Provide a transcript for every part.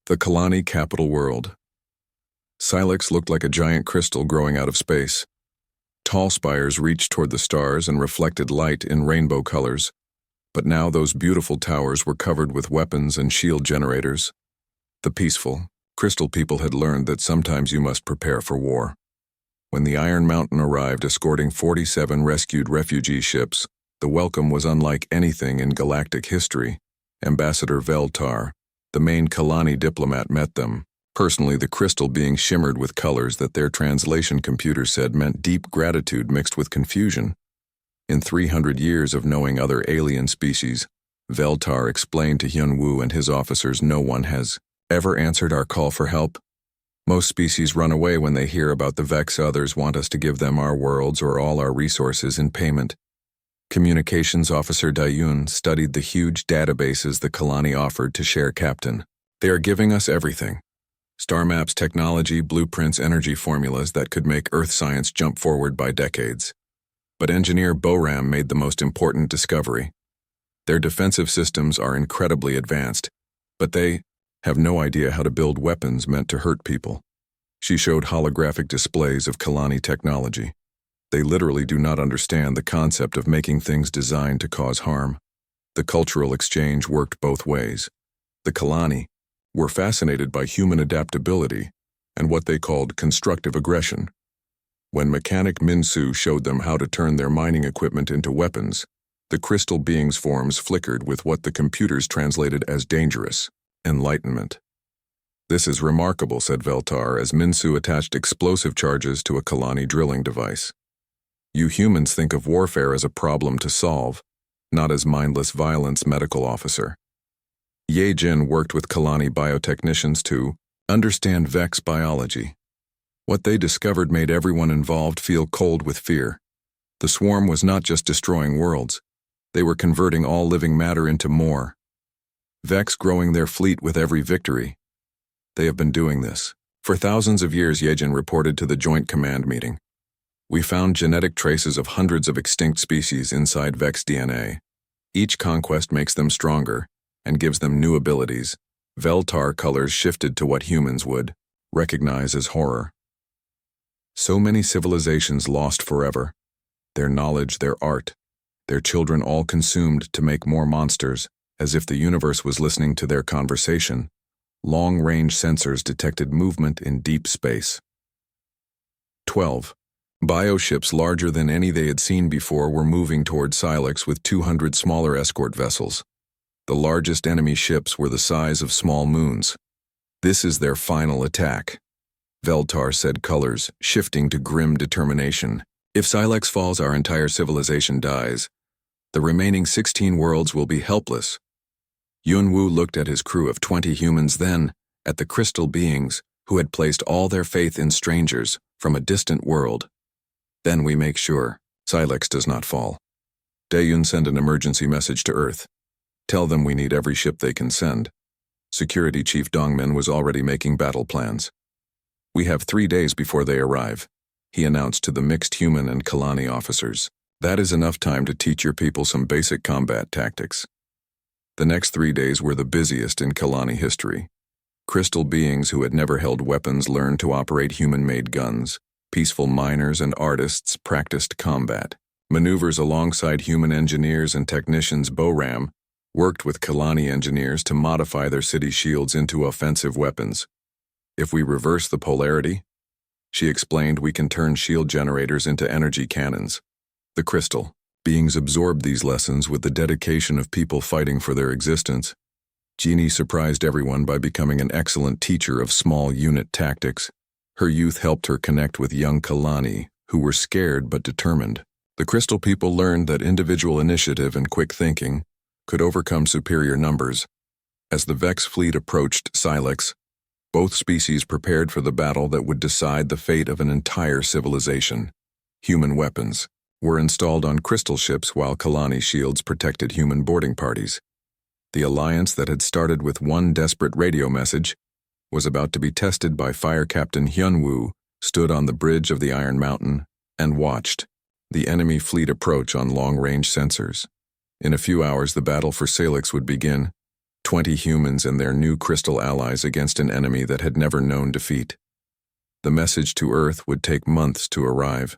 The Kalani capital world. Silex looked like a giant crystal growing out of space. Tall spires reached toward the stars and reflected light in rainbow colors, but now those beautiful towers were covered with weapons and shield generators. The peaceful, crystal people had learned that sometimes you must prepare for war. When the Iron Mountain arrived escorting 47 rescued refugee ships, the welcome was unlike anything in galactic history. Ambassador Veltar, the main Kalani diplomat, met them. Personally, the crystal being shimmered with colors that their translation computer said meant deep gratitude mixed with confusion. In 300 years of knowing other alien species, Veltar explained to Hyunwoo and his officers, no one has ever answered our call for help. Most species run away when they hear about the Vex. Others want us to give them our worlds or all our resources in payment. Communications Officer Dayun studied the huge databases the Kalani offered to share. Captain, they are giving us everything. Star maps, technology, blueprints, energy formulas that could make Earth science jump forward by decades. But engineer Boram made the most important discovery. Their defensive systems are incredibly advanced, but they have no idea how to build weapons meant to hurt people. She showed holographic displays of Kalani technology. They literally do not understand the concept of making things designed to cause harm. The cultural exchange worked both ways. The Kalani were fascinated by human adaptability and what they called constructive aggression. When mechanic Minsu showed them how to turn their mining equipment into weapons, the crystal beings' forms flickered with what the computers translated as dangerous enlightenment. This is remarkable, said Veltar as Minsu attached explosive charges to a Kalani drilling device. You humans think of warfare as a problem to solve, not as mindless violence. Medical officer Ye Jin worked with Kalani biotechnicians to understand Vex biology. What they discovered made everyone involved feel cold with fear. The swarm was not just destroying worlds, they were converting all living matter into more. Vex growing their fleet with every victory. They have been doing this for thousands of years, Yejin reported to the Joint Command meeting. We found genetic traces of hundreds of extinct species inside Vex DNA. Each conquest makes them stronger and gives them new abilities. Veltar colors shifted to what humans would recognize as horror. So many civilizations lost forever. Their knowledge, their art, their children all consumed to make more monsters, as if the universe was listening to their conversation. Long-range sensors detected movement in deep space. 12. Bioships larger than any they had seen before were moving toward Silex with 200 smaller escort vessels. The largest enemy ships were the size of small moons. This is their final attack. Veltar said, colors shifting to grim determination. If Silex falls, our entire civilization dies. The remaining 16 worlds will be helpless. Yunwoo looked at his crew of 20 humans, then at the crystal beings who had placed all their faith in strangers from a distant world. Then we make sure Silex does not fall. Daeyun sent an emergency message to Earth. Tell them we need every ship they can send. Security Chief Dongmin was already making battle plans. We have 3 days before they arrive, he announced to the mixed human and Kalani officers. That is enough time to teach your people some basic combat tactics. The next 3 days were the busiest in Kalani history. Crystal beings who had never held weapons learned to operate human-made guns. Peaceful miners and artists practiced combat maneuvers alongside human engineers and technicians. Boram worked with Kalani engineers to modify their city shields into offensive weapons. If we reverse the polarity, she explained, we can turn shield generators into energy cannons. The crystal beings absorbed these lessons with the dedication of people fighting for their existence. Jeannie surprised everyone by becoming an excellent teacher of small unit tactics. Her youth helped her connect with young Kalani, who were scared but determined. The crystal people learned that individual initiative and quick thinking could overcome superior numbers. As the Vex fleet approached Silex, both species prepared for the battle that would decide the fate of an entire civilization. Human weapons were installed on crystal ships while Kalani shields protected human boarding parties. The alliance that had started with one desperate radio message was about to be tested by Fire Captain Hyunwoo, stood on the bridge of the Iron Mountain and watched the enemy fleet approach on long-range sensors. In a few hours, the battle for Salix would begin. 20 humans and their new crystal allies against an enemy that had never known defeat. The message to Earth would take months to arrive,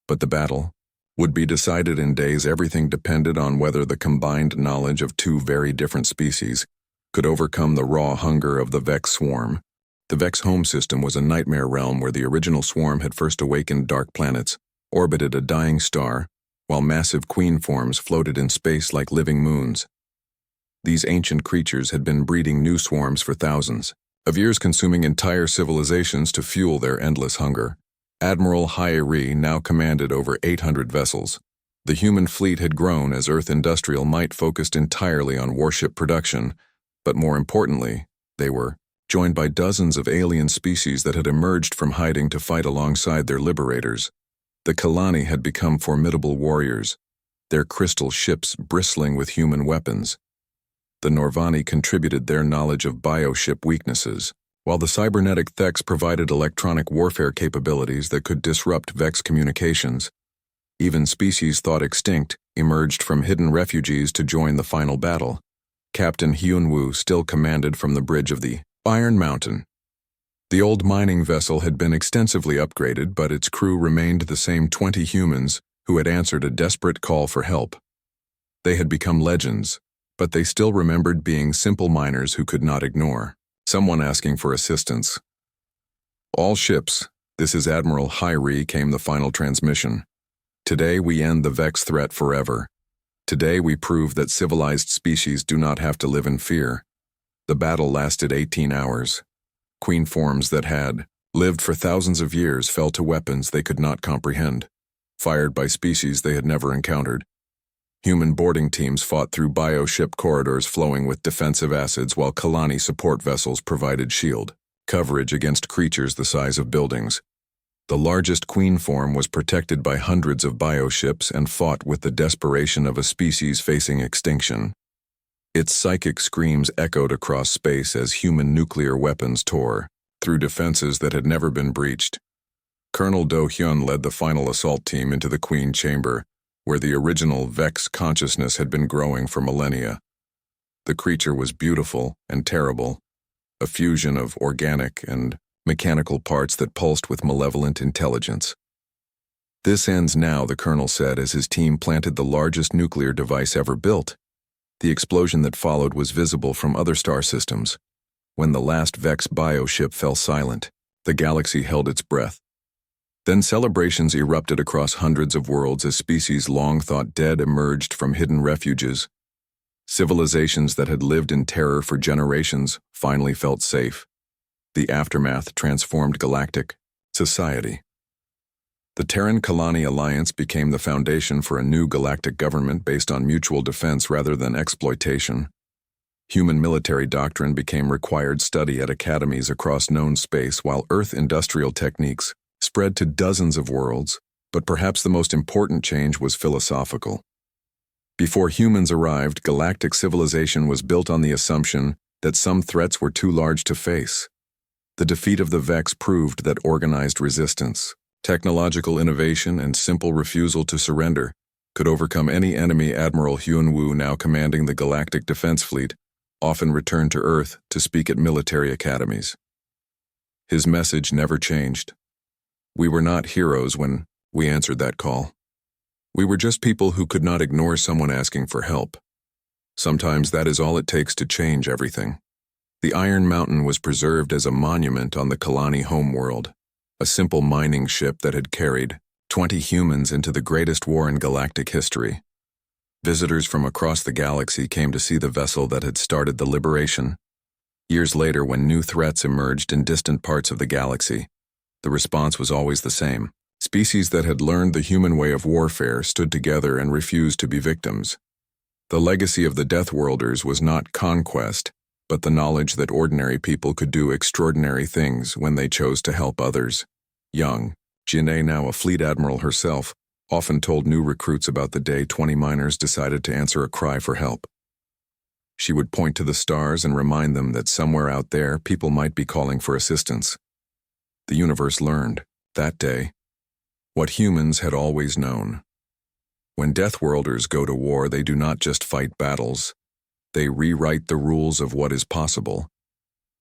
but the battle would be decided in days. Everything depended on whether the combined knowledge of two very different species could overcome the raw hunger of the Vex swarm. The Vex home system was a nightmare realm where the original swarm had first awakened dark planets, orbited a dying star, while massive queen forms floated in space like living moons. These ancient creatures had been breeding new swarms for thousands of years, consuming entire civilizations to fuel their endless hunger. Admiral HFY now commanded over 800 vessels. The human fleet had grown as Earth industrial might focused entirely on warship production, but more importantly, they were joined by dozens of alien species that had emerged from hiding to fight alongside their liberators. The Kalani had become formidable warriors, their crystal ships bristling with human weapons. The Norvani contributed their knowledge of bioship weaknesses, while the cybernetic Thex provided electronic warfare capabilities that could disrupt Vex communications. Even species thought extinct emerged from hidden refugees to join the final battle. Captain Hyunwoo still commanded from the bridge of the Iron Mountain. The old mining vessel had been extensively upgraded, but its crew remained the same 20 humans who had answered a desperate call for help. They had become legends, but they still remembered being simple miners who could not ignore someone asking for assistance. All ships, this is Admiral HFY, came the final transmission. Today we end the Vex threat forever. Today we prove that civilized species do not have to live in fear. The battle lasted 18 hours. Queen forms that had lived for thousands of years fell to weapons they could not comprehend, fired by species they had never encountered. Human boarding teams fought through bioship corridors flowing with defensive acids, while Kalani support vessels provided shield coverage against creatures the size of buildings. The largest queen form was protected by hundreds of bioships and fought with the desperation of a species facing extinction. Its psychic screams echoed across space as human nuclear weapons tore through defenses that had never been breached. Colonel Do-hyun led the final assault team into the Queen Chamber, where the original Vex consciousness had been growing for millennia. The creature was beautiful and terrible, a fusion of organic and mechanical parts that pulsed with malevolent intelligence. "This ends now," the colonel said as his team planted the largest nuclear device ever built. The explosion that followed was visible from other star systems. When the last Vex bioship fell silent, the galaxy held its breath. Then celebrations erupted across hundreds of worlds as species long thought dead emerged from hidden refuges. Civilizations that had lived in terror for generations finally felt safe. The aftermath transformed galactic society. The Terran-Kalani alliance became the foundation for a new galactic government based on mutual defense rather than exploitation. Human military doctrine became required study at academies across known space, while Earth industrial techniques spread to dozens of worlds, but perhaps the most important change was philosophical. Before humans arrived, galactic civilization was built on the assumption that some threats were too large to face. The defeat of the Vex proved that organized resistance, technological innovation, and simple refusal to surrender could overcome any enemy. Admiral Hyunwoo, now commanding the Galactic Defense Fleet, often returned to Earth to speak at military academies. His message never changed. We were not heroes when we answered that call. We were just people who could not ignore someone asking for help. Sometimes that is all it takes to change everything. The Iron Mountain was preserved as a monument on the Kalani homeworld, a simple mining ship that had carried 20 humans into the greatest war in galactic history. Visitors from across the galaxy came to see the vessel that had started the liberation. Years later, when new threats emerged in distant parts of the galaxy, the response was always the same. Species that had learned the human way of warfare stood together and refused to be victims. The legacy of the Deathworlders was not conquest, but the knowledge that ordinary people could do extraordinary things when they chose to help others. Young, Jinae, now a fleet admiral herself, often told new recruits about the day 20 miners decided to answer a cry for help. She would point to the stars and remind them that somewhere out there people might be calling for assistance. The universe learned, that day, what humans had always known. When Deathworlders go to war, they do not just fight battles. They rewrite the rules of what is possible.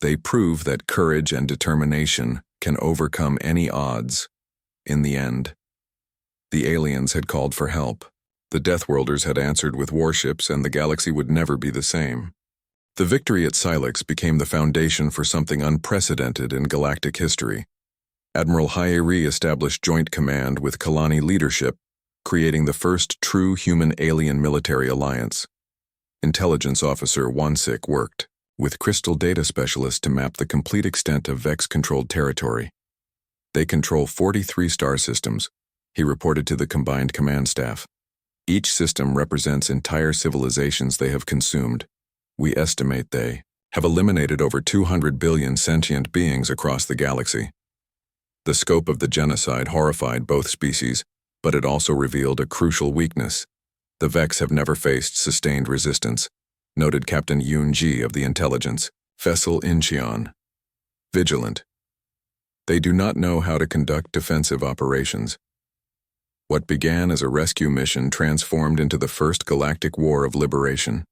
They prove that courage and determination can overcome any odds. In the end, the aliens had called for help. The Deathworlders had answered with warships, and the galaxy would never be the same. The victory at Scilex became the foundation for something unprecedented in galactic history. Admiral Hayeri established joint command with Kalani leadership, creating the first true human-alien military alliance. Intelligence officer Wansik worked with Crystal Data Specialists to map the complete extent of Vex-controlled territory. They control 43 star systems, he reported to the combined command staff. Each system represents entire civilizations they have consumed. We estimate they have eliminated over 200 billion sentient beings across the galaxy. The scope of the genocide horrified both species, but it also revealed a crucial weakness. The Vex have never faced sustained resistance, noted Captain Yoon-ji of the intelligence vessel Incheon. Vigilant. They do not know how to conduct defensive operations. What began as a rescue mission transformed into the first galactic war of liberation.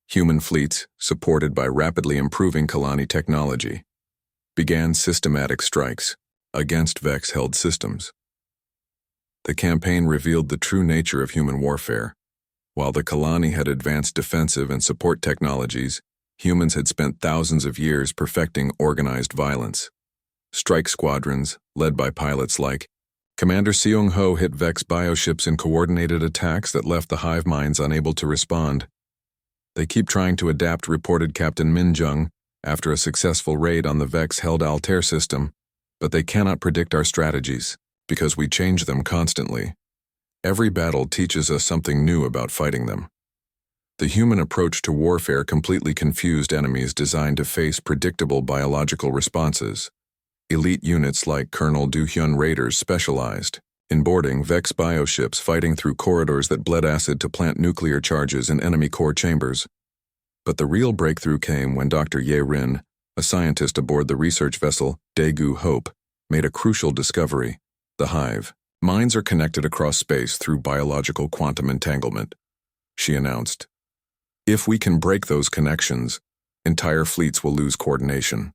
Human fleets, supported by rapidly improving Kalani technology, began systematic strikes against Vex-held systems. The campaign revealed the true nature of human warfare. While the Kalani had advanced defensive and support technologies, humans had spent thousands of years perfecting organized violence. Strike squadrons, led by pilots like Commander Seung-ho, hit Vex bioships in coordinated attacks that left the hive minds unable to respond. They keep trying to adapt, reported Captain Min-jung, after a successful raid on the Vex-held Altair system, but they cannot predict our strategies, because we change them constantly. Every battle teaches us something new about fighting them. The human approach to warfare completely confused enemies designed to face predictable biological responses. Elite units like Colonel Do-hyun raiders specialized in boarding Vex bioships, fighting through corridors that bled acid to plant nuclear charges in enemy core chambers. But the real breakthrough came when Dr. Ye Rin, a scientist aboard the research vessel Daegu Hope, made a crucial discovery. The hive minds are connected across space through biological quantum entanglement, she announced. If we can break those connections, entire fleets will lose coordination.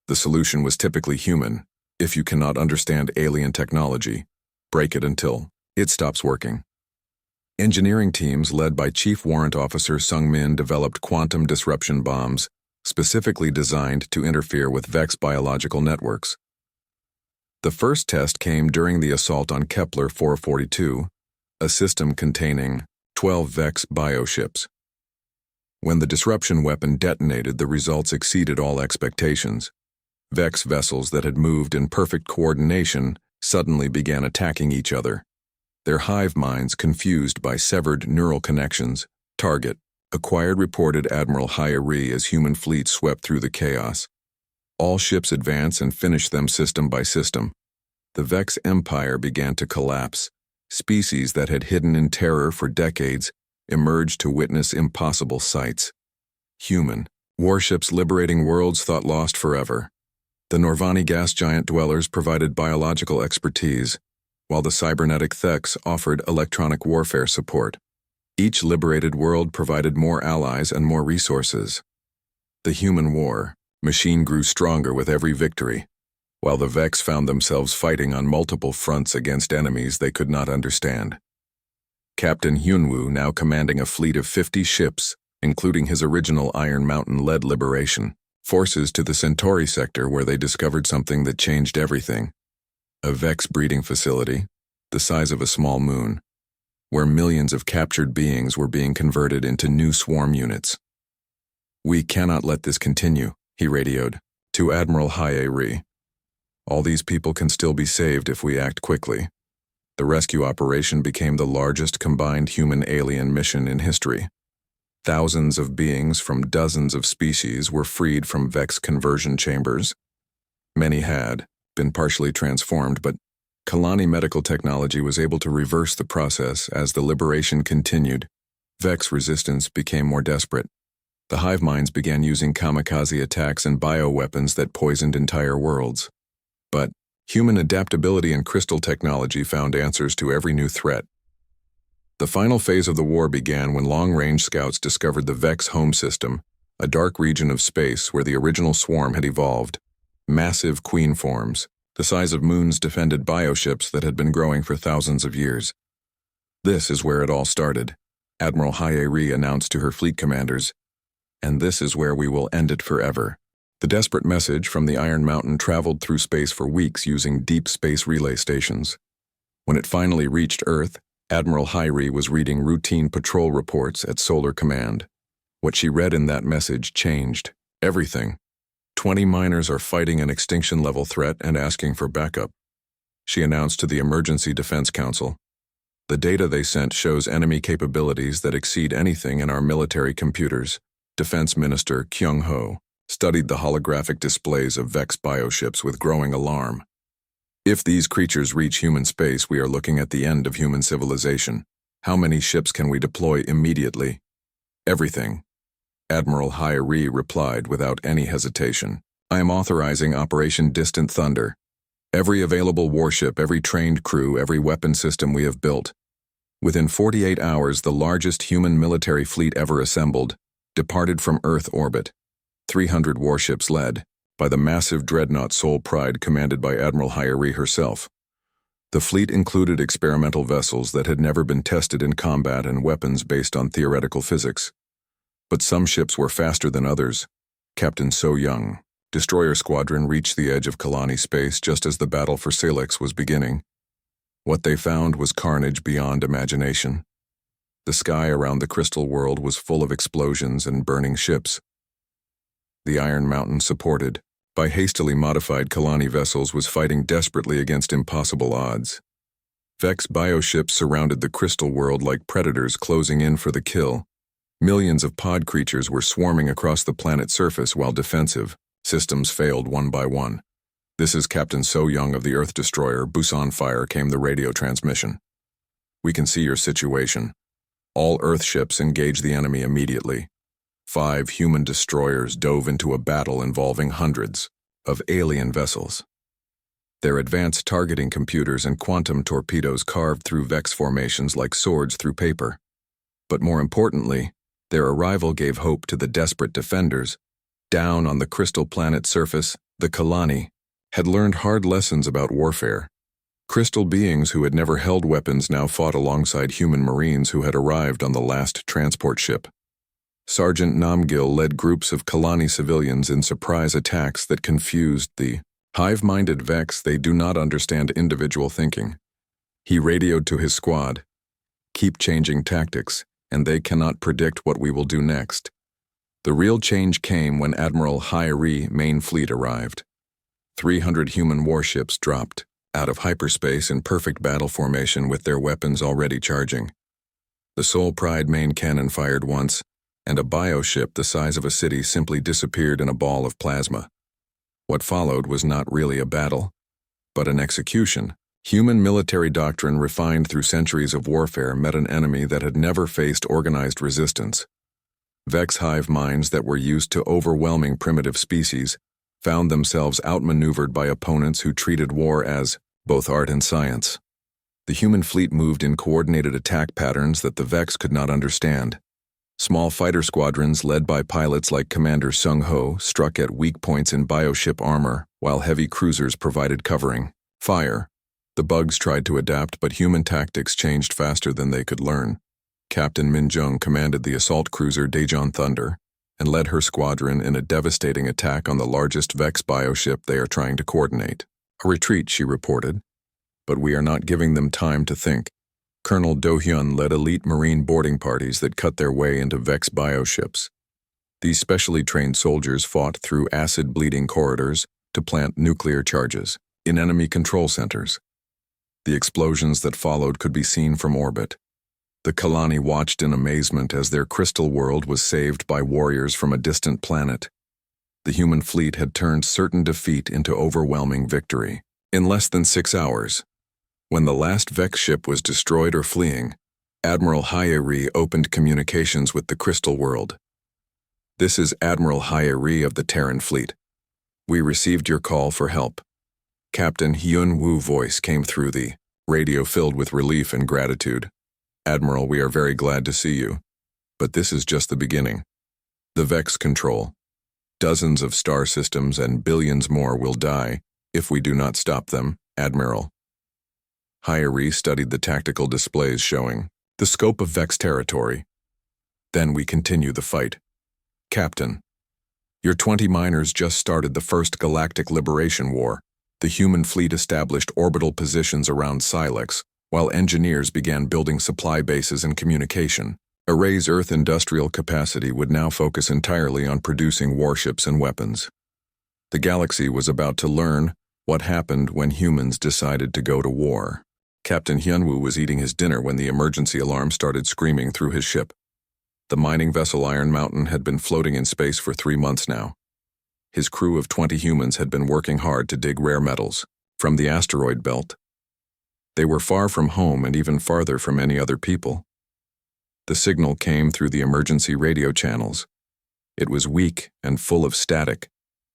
The solution was typically human. If you cannot understand alien technology, break it until it stops working. Engineering teams led by Chief Warrant Officer Sung-min developed quantum disruption bombs, specifically designed to interfere with Vex biological networks. The first test came during the assault on Kepler 442, a system containing 12 Vex bioships. When the disruption weapon detonated, the results exceeded all expectations. Vex vessels that had moved in perfect coordination suddenly began attacking each other, their hive minds confused by severed neural connections. Target acquired, reported Admiral Hayeri as human fleets swept through the chaos. All ships advance and finish them system by system. The Vex Empire began to collapse. Species that had hidden in terror for decades emerged to witness impossible sights. Human warships liberating worlds thought lost forever. The Norvani gas giant dwellers provided biological expertise, while the cybernetic Thex offered electronic warfare support. Each liberated world provided more allies and more resources. The human war machine grew stronger with every victory, while the Vex found themselves fighting on multiple fronts against enemies they could not understand. Captain Hyunwoo, now commanding a fleet of 50 ships, including his original Iron Mountain, led liberation forces to the Centauri sector, where they discovered something that changed everything. A Vex breeding facility, the size of a small moon, where millions of captured beings were being converted into new swarm units. We cannot let this continue, he radioed to Admiral Hayeri. All these people can still be saved if we act quickly. The rescue operation became the largest combined human-alien mission in history. Thousands of beings from dozens of species were freed from Vex conversion chambers. Many had been partially transformed, but Kalani medical technology was able to reverse the process as the liberation continued. Vex resistance became more desperate. The hive minds began using kamikaze attacks and bioweapons that poisoned entire worlds. But human adaptability and crystal technology found answers to every new threat. The final phase of the war began when long-range scouts discovered the Vex home system, a dark region of space where the original swarm had evolved. Massive queen forms, the size of moons defended bioships that had been growing for thousands of years. This is where it all started, Admiral Hayeri announced to her fleet commanders. And this is where we will end it forever. The desperate message from the Iron Mountain traveled through space for weeks using deep space relay stations. When it finally reached Earth, Admiral Hayeri was reading routine patrol reports at Solar Command. What she read in that message changed everything. 20 miners are fighting an extinction-level threat and asking for backup. She announced to the Emergency Defense Council. The data they sent shows enemy capabilities that exceed anything in our military computers. Defense Minister Kyung-ho studied the holographic displays of Vex bioships with growing alarm. If these creatures reach human space, we are looking at the end of human civilization. How many ships can we deploy immediately? Everything. Admiral Hayeri replied without any hesitation. I am authorizing Operation Distant Thunder. Every available warship, every trained crew, every weapon system we have built. Within 48 hours, the largest human military fleet ever assembled departed from Earth orbit. 300 warships led by the massive dreadnought Soul Pride commanded by Admiral Hayeri herself. The fleet included experimental vessels that had never been tested in combat and weapons based on theoretical physics. But some ships were faster than others. Captain So Young, destroyer squadron reached the edge of Kalani space just as the battle for Salix was beginning. What they found was carnage beyond imagination. The sky around the crystal world was full of explosions and burning ships. The Iron Mountain, supported by hastily modified Kalani vessels, was fighting desperately against impossible odds. Vex bioships surrounded the crystal world like predators closing in for the kill. Millions of pod creatures were swarming across the planet's surface while defensive systems failed one by one. This is Captain So Young of the Earth Destroyer. Busan Fire, came the radio transmission. We can see your situation. All Earth ships engage the enemy immediately. 5 human destroyers dove into a battle involving hundreds of alien vessels. Their advanced targeting computers and quantum torpedoes carved through Vex formations like swords through paper. But more importantly, their arrival gave hope to the desperate defenders. Down on the crystal planet's surface, the Kalani had learned hard lessons about warfare. Crystal beings who had never held weapons now fought alongside human marines who had arrived on the last transport ship. Sergeant Namgil led groups of Kalani civilians in surprise attacks that confused the hive-minded Vex. They do not understand individual thinking. He radioed to his squad. Keep changing tactics, and they cannot predict what we will do next. The real change came when Admiral Hayeri main fleet arrived. 300 human warships dropped out of hyperspace in perfect battle formation with their weapons already charging. The Soul Pride main cannon fired once, and a bioship the size of a city simply disappeared in a ball of plasma. What followed was not really a battle, but an execution. Human military doctrine refined through centuries of warfare met an enemy that had never faced organized resistance. Vex hive minds that were used to overwhelming primitive species found themselves outmaneuvered by opponents who treated war as both art and science. The human fleet moved in coordinated attack patterns that the Vex could not understand. Small fighter squadrons led by pilots like Commander Sung-ho struck at weak points in bioship armor, while heavy cruisers provided covering fire. The bugs tried to adapt, but human tactics changed faster than they could learn. Captain Min Jung commanded the assault cruiser Daejeon Thunder and led her squadron in a devastating attack on the largest Vex bioship they are trying to coordinate. A retreat, she reported, but we are not giving them time to think. Colonel Do-hyun led elite marine boarding parties that cut their way into Vex bioships. These specially trained soldiers fought through acid-bleeding corridors to plant nuclear charges in enemy control centers. The explosions that followed could be seen from orbit. The Kalani watched in amazement as their crystal world was saved by warriors from a distant planet. The human fleet had turned certain defeat into overwhelming victory. In less than 6 hours, when the last Vex ship was destroyed or fleeing, Admiral Hayeri opened communications with the crystal world. This is Admiral Hayeri of the Terran fleet. We received your call for help. Captain Hyun Woo's voice came through the radio, filled with relief and gratitude. Admiral, we are very glad to see you. But this is just the beginning. The Vex control. Dozens of star systems and billions more will die if we do not stop them, Admiral. Hyeri studied the tactical displays showing the scope of Vex territory. Then we continue the fight. Captain, your 20 miners just started the first Galactic Liberation War. The human fleet established orbital positions around Silex, while engineers began building supply bases and communication. Array's Earth industrial capacity would now focus entirely on producing warships and weapons. The galaxy was about to learn what happened when humans decided to go to war. Captain Hyunwoo was eating his dinner when the emergency alarm started screaming through his ship. The mining vessel Iron Mountain had been floating in space for 3 months now. His crew of 20 humans had been working hard to dig rare metals from the asteroid belt. They were far from home and even farther from any other people. The signal came through the emergency radio channels. It was weak and full of static,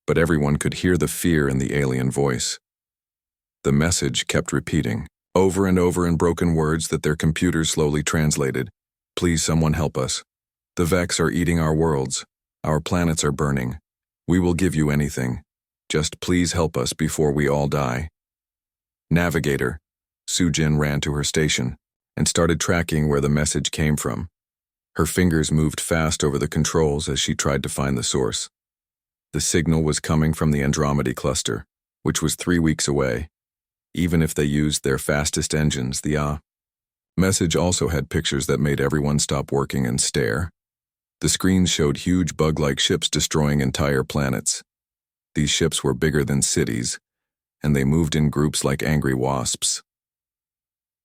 but everyone could hear the fear in the alien voice. The message kept repeating, over and over in broken words that their computers slowly translated. Please, someone help us. The Vex are eating our worlds. Our planets are burning. We will give you anything. Just please help us before we all die. Navigator. Sujin ran to her station and started tracking where the message came from. Her fingers moved fast over the controls as she tried to find the source. The signal was coming from the Andromeda cluster, which was 3 weeks away. Even if they used their fastest engines, the message also had pictures that made everyone stop working and stare. The screens showed huge bug-like ships destroying entire planets. These ships were bigger than cities, and they moved in groups like angry wasps.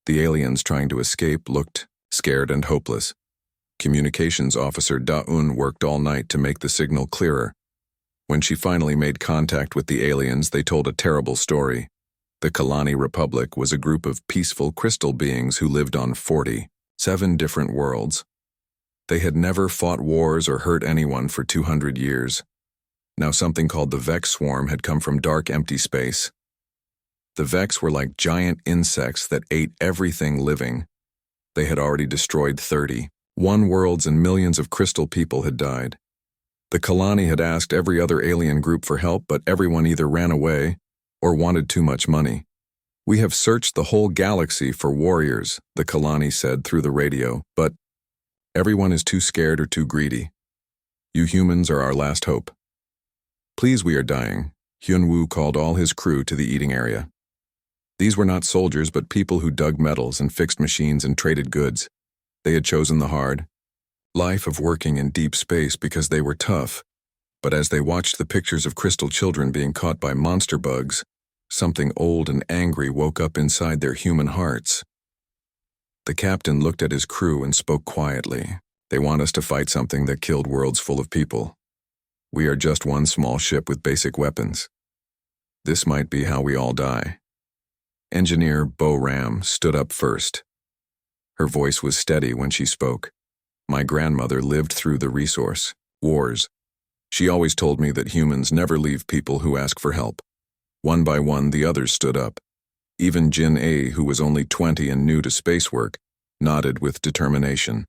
The aliens trying to escape looked scared and hopeless. Communications officer Da-un worked all night to make the signal clearer. When she finally made contact with the aliens, they told a terrible story. The Kalani Republic was a group of peaceful crystal beings who lived on 47 different worlds. They had never fought wars or hurt anyone for 200 years. Now something called the Vex swarm had come from dark, empty space. The Vex were like giant insects that ate everything living. They had already destroyed 31 worlds and millions of crystal people had died. The Kalani had asked every other alien group for help, but everyone either ran away or wanted too much money. We have searched the whole galaxy for warriors, the Kalani said through the radio, but everyone is too scared or too greedy. You humans are our last hope. Please, we are dying. Hyunwoo called all his crew to the eating area. These were not soldiers, but people who dug metals and fixed machines and traded goods. They had chosen the hard life of working in deep space because they were tough. But as they watched the pictures of crystal children being caught by monster bugs, something old and angry woke up inside their human hearts. The captain looked at his crew and spoke quietly. They want us to fight something that killed worlds full of people. We are just one small ship with basic weapons. This might be how we all die. Engineer Bo Ram stood up first. Her voice was steady when she spoke. My grandmother lived through the resource wars. She always told me that humans never leave people who ask for help. One by one, the others stood up. Even Jin A, who was only 20 and new to space work, nodded with determination.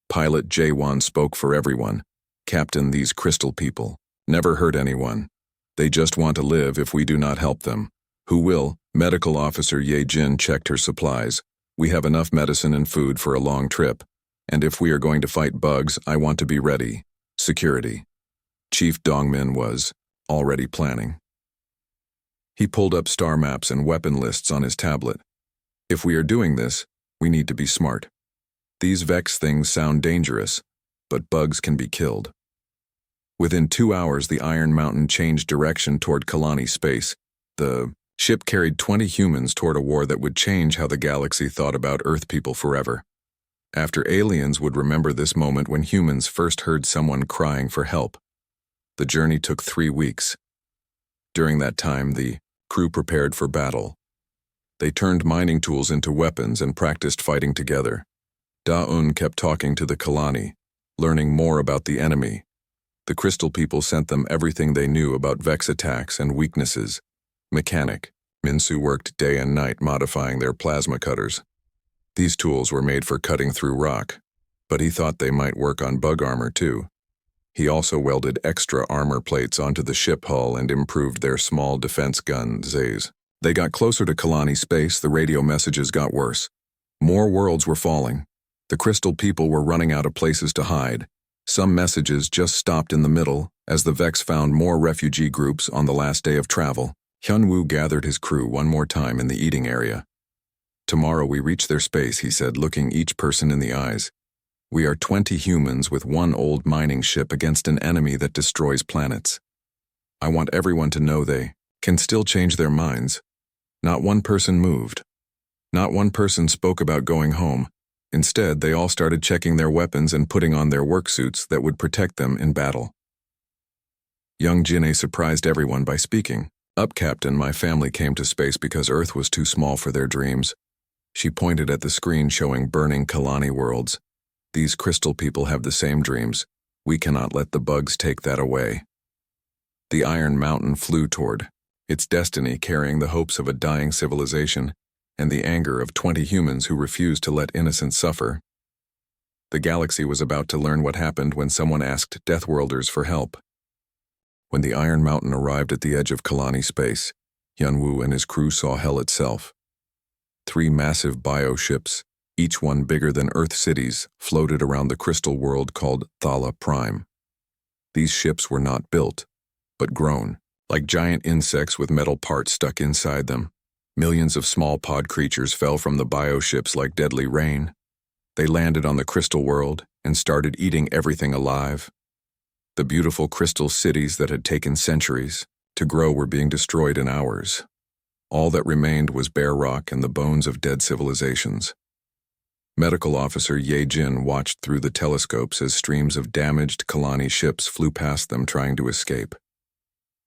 Pilot Jae-won spoke for everyone. Captain, these crystal people never hurt anyone. They just want to live if we do not help them. Who will? Medical officer Ye Jin checked her supplies. We have enough medicine and food for a long trip. And if we are going to fight bugs, I want to be ready. Security. Chief Dongmin was already planning. He pulled up star maps and weapon lists on his tablet. If we are doing this, we need to be smart. These Vex things sound dangerous, but bugs can be killed. Within 2 hours, the Iron Mountain changed direction toward Kalani space. The ship carried 20 humans toward a war that would change how the galaxy thought about Earth people forever. After aliens would remember this moment when humans first heard someone crying for help. The journey took 3 weeks. During that time, the crew prepared for battle. They turned mining tools into weapons and practiced fighting together. Da-un kept talking to the Kalani, learning more about the enemy. The crystal people sent them everything they knew about Vex attacks and weaknesses. Mechanic Minsu worked day and night modifying their plasma cutters. These tools were made for cutting through rock, but he thought they might work on bug armor too. He also welded extra armor plates onto the ship hull and improved their small defense guns. They got closer to Kalani space, the radio messages got worse. More worlds were falling. The crystal people were running out of places to hide. Some messages just stopped in the middle, as the Vex found more refugee groups on the last day of travel. Hyunwoo gathered his crew one more time in the eating area. "Tomorrow we reach their space," he said, looking each person in the eyes. "We are 20 humans with one old mining ship against an enemy that destroys planets. I want everyone to know they can still change their minds." Not one person moved. Not one person spoke about going home. Instead, they all started checking their weapons and putting on their work suits that would protect them in battle. Young Jinne surprised everyone by speaking. "Up, Captain, my family came to space because Earth was too small for their dreams." She pointed at the screen showing burning Kalani worlds. "These crystal people have the same dreams. We cannot let the bugs take that away." The Iron Mountain flew toward its destiny, carrying the hopes of a dying civilization and the anger of 20 humans who refused to let innocents suffer. The galaxy was about to learn what happened when someone asked Deathworlders for help. When the Iron Mountain arrived at the edge of Kalani space, Hyunwoo and his crew saw hell itself. 3 massive bioships, each one bigger than Earth cities, floated around the crystal world called Thala Prime. These ships were not built, but grown, like giant insects with metal parts stuck inside them. Millions of small pod creatures fell from the bioships like deadly rain. They landed on the crystal world and started eating everything alive. The beautiful crystal cities that had taken centuries to grow were being destroyed in hours. All that remained was bare rock and the bones of dead civilizations. Medical officer Ye Jin watched through the telescopes as streams of damaged Kalani ships flew past them trying to escape.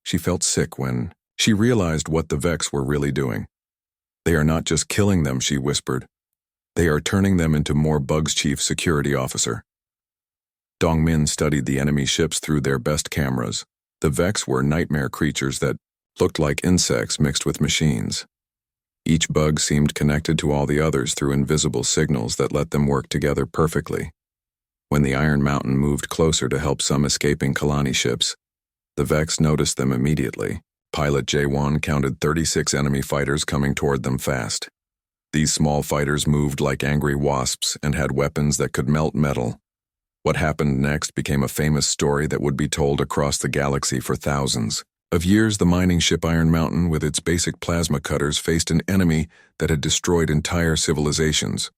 She felt sick when she realized what the Vex were really doing. "They are not just killing them," she whispered. "They are turning them into more bugs." Chief Security Officer Dongmin studied the enemy ships through their best cameras. The Vex were nightmare creatures that looked like insects mixed with machines. Each bug seemed connected to all the others through invisible signals that let them work together perfectly. When the Iron Mountain moved closer to help some escaping Kalani ships, the Vex noticed them immediately. Pilot Jaewon counted 36 enemy fighters coming toward them fast. These small fighters moved like angry wasps and had weapons that could melt metal. What happened next became a famous story that would be told across the galaxy for thousands of years. The mining ship Iron Mountain, with its basic plasma cutters, faced an enemy that had destroyed entire civilizations.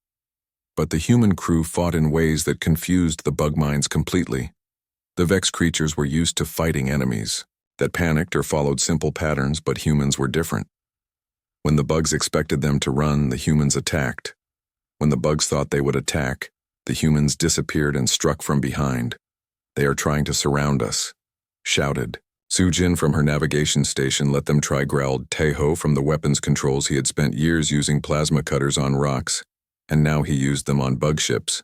But the human crew fought in ways that confused the bug minds completely. The Vex creatures were used to fighting enemies that panicked or followed simple patterns, but humans were different. When the bugs expected them to run, the humans attacked. When the bugs thought they would attack, the humans disappeared and struck from behind. "They are trying to surround us," shouted Sujin from her navigation station. "Let them try," growled Taeho from the weapons controls. He had spent years using plasma cutters on rocks, and now he used them on bug ships.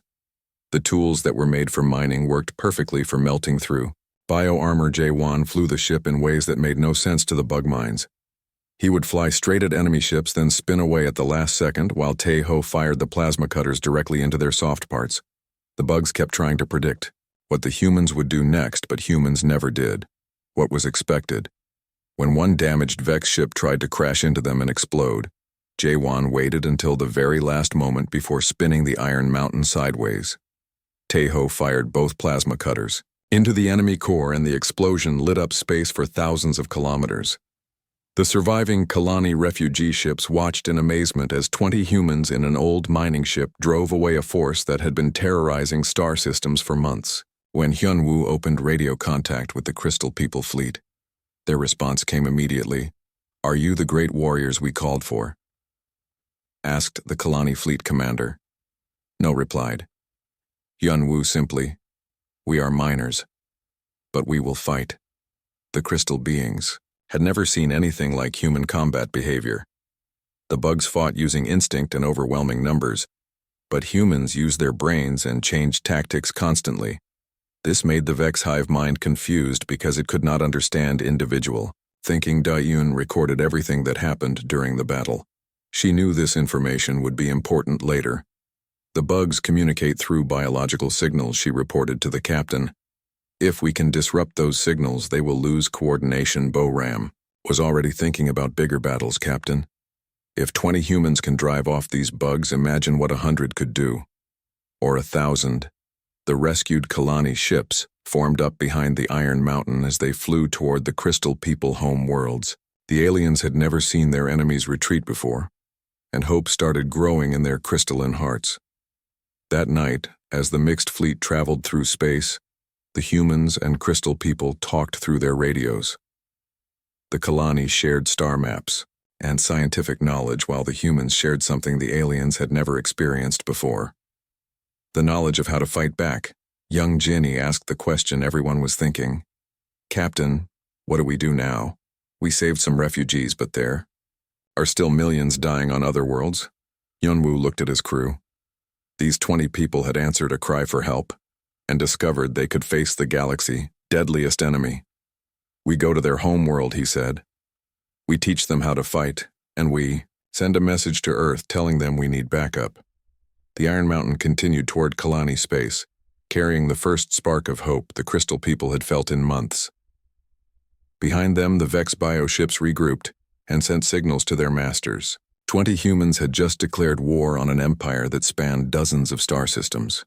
The tools that were made for mining worked perfectly for melting through. Bio-armor Jaewon flew the ship in ways that made no sense to the bug minds. He would fly straight at enemy ships, then spin away at the last second, while Taeho fired the plasma cutters directly into their soft parts. The bugs kept trying to predict what the humans would do next, but humans never did what was expected. When one damaged Vex ship tried to crash into them and explode, Jaewon waited until the very last moment before spinning the Iron Mountain sideways. Taeho fired both plasma cutters into the enemy core, and the explosion lit up space for thousands of kilometers. The surviving Kalani refugee ships watched in amazement as 20 humans in an old mining ship drove away a force that had been terrorizing star systems for months. When Hyunwoo opened radio contact with the Crystal People fleet, their response came immediately. "Are you the great warriors we called for?" asked the Kalani fleet commander. No replied. Hyunwoo simply, "We are miners, but we will fight." The crystal beings had never seen anything like human combat behavior. The bugs fought using instinct and overwhelming numbers, but humans used their brains and changed tactics constantly. This made the Vex hive mind confused because it could not understand individual thinking. Dayun recorded everything that happened during the battle. She knew this information would be important later. The bugs communicate through biological signals, she reported to the captain. If we can disrupt those signals, they will lose coordination. Boram was already thinking about bigger battles, Captain. If 20 humans can drive off these bugs, imagine what 100 could do. Or 1,000. The rescued Kalani ships formed up behind the Iron Mountain as they flew toward the Crystal People home worlds. The aliens had never seen their enemies retreat before, and hope started growing in their crystalline hearts. That night, as the mixed fleet traveled through space, the humans and Crystal People talked through their radios. The Kalani shared star maps and scientific knowledge, while the humans shared something the aliens had never experienced before: the knowledge of how to fight back. Young Ginny asked the question everyone was thinking. Captain, what do we do now? We saved some refugees, but there are still millions dying on other worlds. Yunwu looked at his crew. These 20 people had answered a cry for help and discovered they could face the galaxy's deadliest enemy. We go to their home world, he said. We teach them how to fight, and we send a message to Earth telling them we need backup. The Iron Mountain continued toward Kalani space, carrying the first spark of hope the Crystal People had felt in months. Behind them, the Vex bioships regrouped and sent signals to their masters. 20 humans had just declared war on an empire that spanned dozens of star systems.